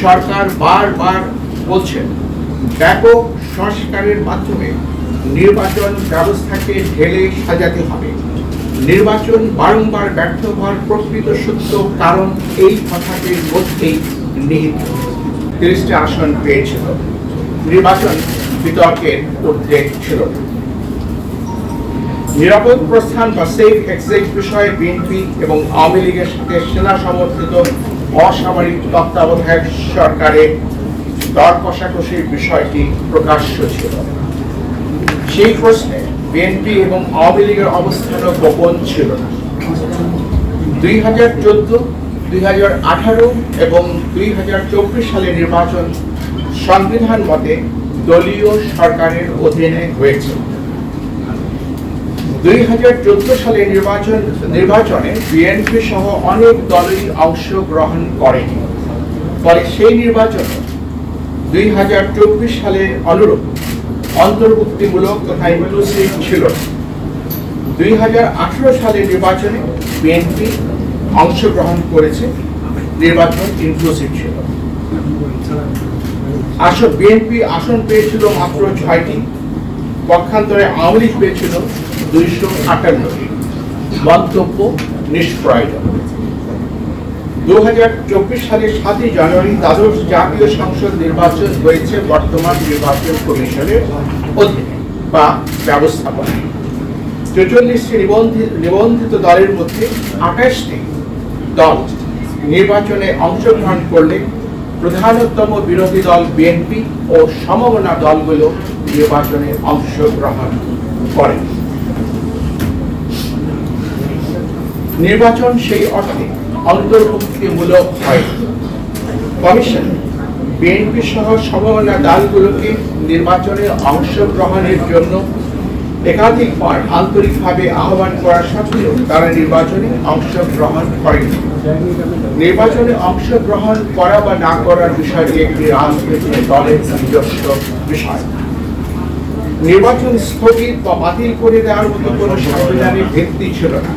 সরকার বারবার বলছেন ব্যাপক সংস্কারের মাধ্যমে নির্বাচন ব্যবস্থাকে ঢেলে সাজাতে হবে। নির্বাচন বারংবার ব্যর্থ হওয়ার প্রকৃত সত্য কারণ এই কথাটির মধ্যেই নিহিত। 30টি আসন পেয়েছিল। নির্বাচন বিতর্কের ঊর্ধ্বে ছিল। নিরাপদ প্রস্থান বা সেফ এক্সিট বিষয়ে বিএনপি এবং আওয়ামী লীগের সাথে সেনা সমর্থিত অসামরিক তত্ত্বাবধায়ক সরকারের দর কষাকষির বিষয়টি প্রকাশ্য ছিল। সেই প্রশ্নে বিএনপি এবং আওয়ামী লীগের অবস্থানও গোপন ছিল না। 2014, 2018 এবং 2024 সালের নির্বাচন সংবিধান মতে দলীয় সরকারের অধীনে হয়েছে। 2014 সালের নির্বাচনে বিএনপি সহ অনেক দলই অংশগ্রহণ করেনি। ফলে সেই নির্বাচন 2024 সালের অনুরূপ অন্তর্ভুক্তিমূলক তথা ইনক্লুসিভ ছিল। 2018 সালের নির্বাচনে বিএনপি অংশগ্রহণ করেছে, নির্বাচন ইনক্লুসিভ ছিল। বিএনপি আসন পেয়েছিল মাত্র 6টি, পক্ষান্তরে আওয়ামী লীগ পেয়েছিল 258টি। মন্তব্য নিষ্প্রয়োজন। 2024 সালের 7 জানুয়ারি দ্বাদশ জাতীয় সংসদ নির্বাচন হয়েছে বর্তমান নির্বাচন কমিশনের অধীনে বা ব্যবস্থাপনায়। 44টি নিবন্ধিত দলের মধ্যে 28টি দল নির্বাচনে অংশগ্রহণ করলে প্রধানতম বিরোধী দল বিএনপি ও সমমনা দলগুলো নির্বাচনে অংশগ্রহণ করে। নির্বাচন সেই অর্থে অন্তর্ভুক্তিমূলক হয়। কমিশন বিএনপি সহ সমমনা দলগুলোকে নির্বাচনে অংশগ্রহণের জন্য একাধিকবার আন্তরিকভাবে আহ্বান করা সত্ত্বেও তারা নির্বাচনে অংশগ্রহণ করেনি। নির্বাচনে অংশগ্রহণ করা বা না করার বিষয়টি একটি রাজনৈতিক দলের নিজস্ব বিষয়। নির্বাচন স্থগিত বা বাতিল করে দেওয়ার মতো কোনো সাংবিধানিক ভিত্তি ছিল না।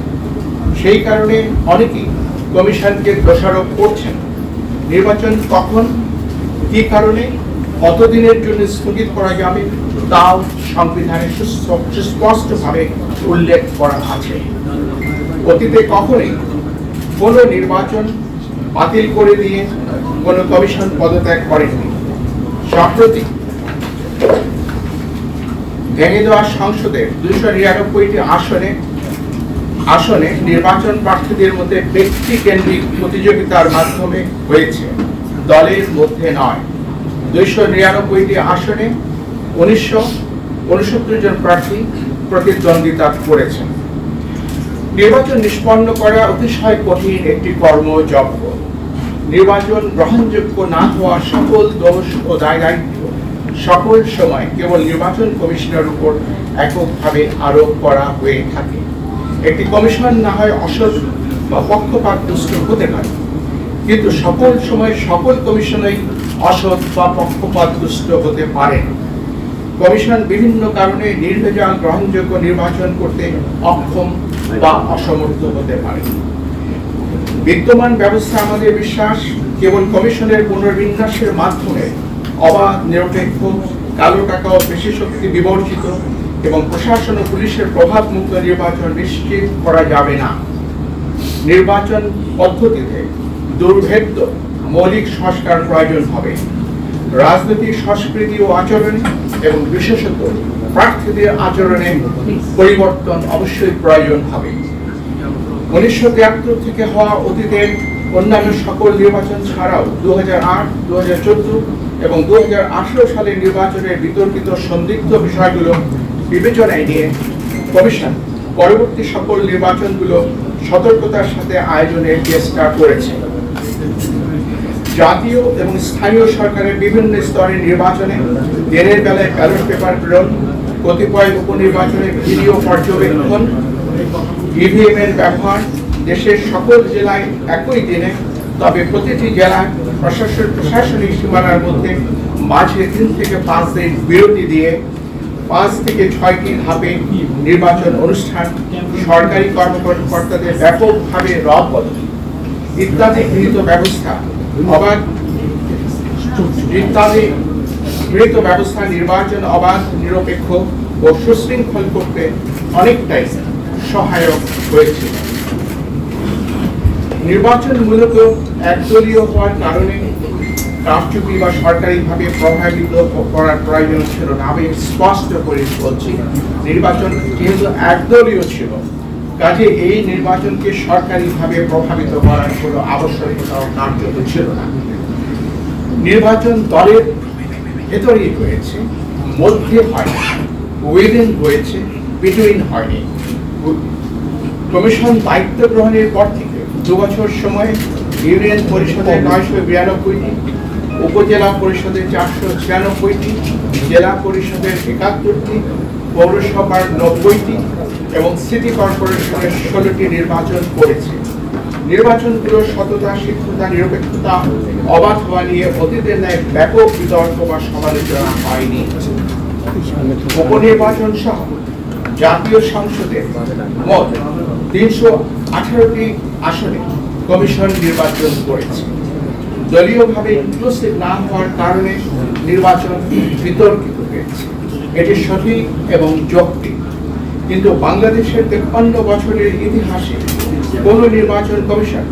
সেই কারণে অনেকেই কমিশনকে দোষারোপ করছেন। নির্বাচন কখন, কি কারণে, কতদিনের জন্য স্থগিত করা যাবে তাও সংবিধানে সুস্পষ্টভাবে উল্লেখ করা আছে। অতীতে কখনোই কোনো নির্বাচন বাতিল করে দিয়ে কোনো কমিশন পদত্যাগ করেনি। সম্প্রতি ভেঙে দেওয়া সংসদের 299টি আসনে নির্বাচন প্রার্থীদের মধ্যে ব্যক্তিকেন্দ্রিক প্রতিযোগিতার মাধ্যমে হয়েছে, দলের মধ্যে নয়। 299টি আসনে 1969 জন প্রার্থী প্রতিদ্বন্দ্বিতা করেছেন। নির্বাচন নিষ্পন্ন করা অতিশয় কঠিন একটি কর্মযজ্ঞ। নির্বাচন গ্রহণযোগ্য না হওয়া সকল দোষ ও দায়-দায়িত্ব সকল সময় কেবল নির্বাচন কমিশনের উপর এককভাবে আরোপ করা হয়ে থাকে। একটি কমিশন না হয় অসৎ বা পক্ষপাতদুষ্ট হতে পারে, কিন্তু সকল সময় সকল কমিশনই অসৎ বা পক্ষপাতদুষ্ট হতে পারে। কমিশন বিভিন্ন কারণে নির্ভেজাল গ্রহণযোগ্য নির্বাচন করতে অক্ষম বা অসমর্থ হতে পারে। বিদ্যমান ব্যবস্থা আমাদের বিশ্বাস কেবল কমিশনের পুনর্বিন্যাসের মাধ্যমে অবাধ, নিরপেক্ষ, কালো টাকা ও পেশি শক্তি বিবর্জিত এবং প্রশাসন ও পুলিশের প্রভাবমুক্ত নির্বাচন নিশ্চিত করা যাবে না। নির্বাচন পদ্ধতিতে দুর্ভেদ্য মৌলিক সংস্কার প্রয়োজন হবে। রাজনৈতিক সংস্কৃতি ও আচরণ এবং বিশেষত প্রার্থীদের আচরণে পরিবর্তন অবশ্যই প্রয়োজন হবে। 1973 থেকে হওয়া অতীতের অন্যান্য সকল নির্বাচন ছাড়াও 2008, 2014 এবং 2018 সালের নির্বাচনের বিতর্কিত সন্দিগ্ধ বিষয়গুলো বিবেচনায় নিয়ে কমিশন পরবর্তী সকল নির্বাচনগুলো সতর্কতার সাথে আয়োজনের চেষ্টা করেছে। জাতীয় এবং স্থানীয় সরকারের বিভিন্ন স্তরের নির্বাচনে দিনের বেলায় ব্যালট পেপার প্রেরণ, কতিপয় উপনির্বাচনে ভিডিও পর্যবেক্ষণ, ইভিএম এর ব্যবহার, দেশের সকল জেলায় একই দিনে, তবে প্রতিটি জেলায় প্রশাসনিক সীমানার মধ্যে মাঝে 3 থেকে 5 দিন বিরতি দিয়ে 5 থেকে 6টি ধাপে নির্বাচন অনুষ্ঠান, সরকারি কর্মকর্তাদের ব্যাপকভাবে রদবদল ইত্যাদি গৃহীত ব্যবস্থা অবাধ ইত্যাদি গৃহীত ব্যবস্থা নির্বাচন অবাধ, নিরপেক্ষ ও সুশৃঙ্খল করতে অনেকটাই সহায়ক হয়েছিল। নির্বাচন মূলত একদলীয় হওয়ার কারণে রাষ্ট্রপতি বা সরকারিভাবে প্রভাবিত করার প্রয়োজন ছিল না। আমি স্পষ্ট করে বলছি, নির্বাচন যেহেতু একদলীয় ছিল, কাজে এই নির্বাচনকে সরকারিভাবে প্রভাবিত করার কোনো আবশ্যকতা কার্যত ছিল না। নির্বাচন দলের ভেতরেই হয়েছে, মধ্যে হয়নি, উইদিন হয়েছে, বিটুইন হয়নি। কমিশন দায়িত্ব গ্রহণের পর থেকে 2 বছর সময়ে ইউনিয়ন পরিষদে 992টি, উপজেলা পরিষদে 496টি, জেলা পরিষদের 71টি, পৌরসভার 90টি এবং সিটি কর্পোরেশনের 16টি নির্বাচন করেছে। নির্বাচনগুলো সততা, সিদ্ধতা, নিরপেক্ষতা, অবাধ হওয়া নিয়ে অতীতের ন্যায় ব্যাপক বিতর্ক বা সমালোচনা হয়নি। উপনির্বাচন সহ জাতীয় সংসদে মোট 318টি আসনে কমিশন নির্বাচন করেছে। দলীয়ভাবে ইনক্লুসিভ না হওয়ার কারণে নির্বাচন বিতর্কিত হয়েছে, এটি সঠিক এবং যৌক্তিক। কিন্তু বাংলাদেশের 53 বছরের ইতিহাসে কোন নির্বাচন কমিশন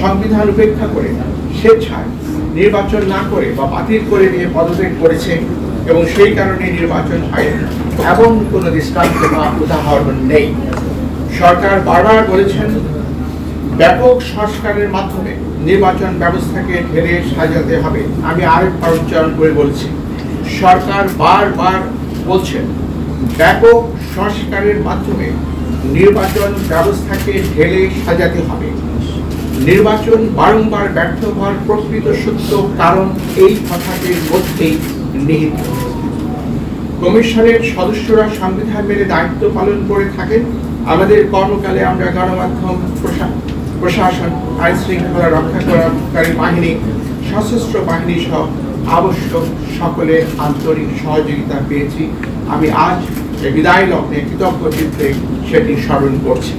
সংবিধান উপেক্ষা করে স্বেচ্ছায় নির্বাচন না করে বা বাতিল করে দিয়ে পদত্যাগ করেছে এবং সেই কারণে নির্বাচন হয়নি এমন কোন দৃষ্টান্ত বা উদাহরণ নেই। সরকার বারবার বলেছেন ব্যাপক সংস্কারের মাধ্যমে নির্বাচন ব্যবস্থাকে ঢেলে সাজাতে হবে। আমি আরেকবার উচ্চারণ করে বলছি, সরকার বারবার বলছেন ব্যাপক সংস্কারের মাধ্যমে নির্বাচন ব্যবস্থাকে ঢেলে সাজাতে হবে। নির্বাচন বারংবার ব্যর্থ হওয়ার প্রকৃত সত্য কারণ এই কথাটির মধ্যেই নিহিত। কমিশনের সদস্যরা সংবিধান মেনে দায়িত্ব পালন করে থাকেন। আমাদের কর্মকালে আমরা গণমাধ্যম, প্রশাসন, আইন শৃঙ্খলা রক্ষাকারী বাহিনী, সশস্ত্র বাহিনী সহ আবশ্যক সকলের আন্তরিক সহযোগিতা পেয়েছি। আমি আজ বিদায় লগ্নে কৃতজ্ঞ চিত্তে সেটি স্মরণ করছি।